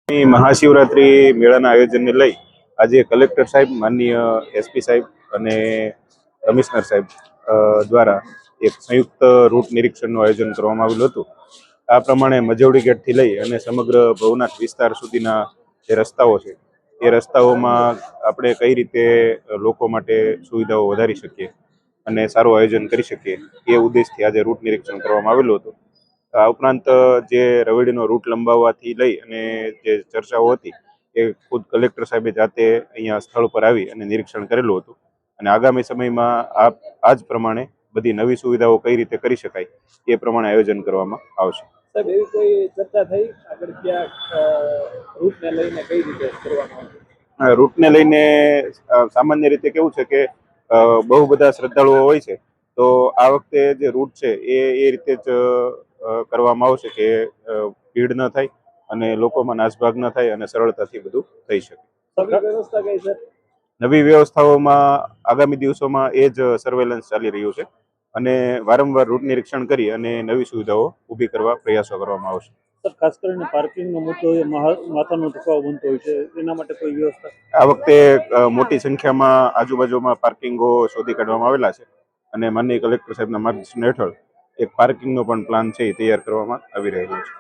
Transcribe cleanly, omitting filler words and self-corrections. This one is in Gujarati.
મહાશિવરાત્રી મેળાના આયોજનને લઈ આજે કલેક્ટર સાહેબ, માનનીય એસપી સાહેબ અને કમિશનર સાહેબ દ્વારા એક સંયુક્ત રૂટ નિરીક્ષણનું આયોજન કરવામાં આવેલું હતું. આ પ્રમાણે મજવડી ગેટથી લઈ અને સમગ્ર ભવનાથ વિસ્તાર સુધીના જે રસ્તાઓ છે એ રસ્તાઓમાં આપણે કઈ રીતે લોકો માટે સુવિધાઓ વધારી શકીએ અને સારું આયોજન કરી શકીએ એ ઉદ્દેશથી આજે રૂટ નિરીક્ષણ કરવામાં આવેલું હતું. આ ઉપરાંત જે રવેડીનો રૂટ લંબાવવાથી લઈ અને જે ચર્ચાઓ હતી એ ખુદ કલેક્ટર સાહેબે જાતે અહીંયા સ્થળ પર આવી અને નિરીક્ષણ કરેલું હતું અને આગામી સમયમાં આ જ પ્રમાણે બધી નવી સુવિધાઓ કઈ રીતે કરી શકાય એ પ્રમાણે આયોજન કરવામાં આવશે. સાહેબ, એવી કોઈ ચર્ચા થઈ આગળ ક્યાં રૂટને લઈને કઈ રીતે કરવામાં આવશે? રૂટને લઈને સામાન્ય રીતે કેવું છે કે બહુ બધા શ્રદ્ધાળુઓ હોય છે, તો આ વખતે જે રૂટ છે એ રીતે જ કરવામાં આવશે કે ભીડ ન થાય અને લોકોમાં નાસભાગ ન થાય અને સરળતાથી બધું થઈ શકે. વ્યવસ્થા કઈ છે? નવી વ્યવસ્થાઓમાં આગામી દિવસોમાં એ જ સર્વેલન્સ ચાલી રહ્યું છે અને વારંવાર રૂટ નિરીક્ષણ કરી અને નવી સુવિધાઓ ઊભી કરવા પ્રયાસો કરવામાં આવશે. ખાસ કરીને પાર્કિંગનો મુદ્દો એ માથાનો દુખાવો બનતો હોય છે, એના માટે કોઈ વ્યવસ્થા? આ વખતે મોટી સંખ્યામાં આજુબાજુમાં પાર્કિંગો શોધી કાઢવામાં આવેલા છે અને માનનીય કલેક્ટર સાહેબના માર્ગદર્શન હેઠળ એક પાર્કિંગનો પણ પ્લાન છે એ તૈયાર કરવામાં આવી રહ્યો છે.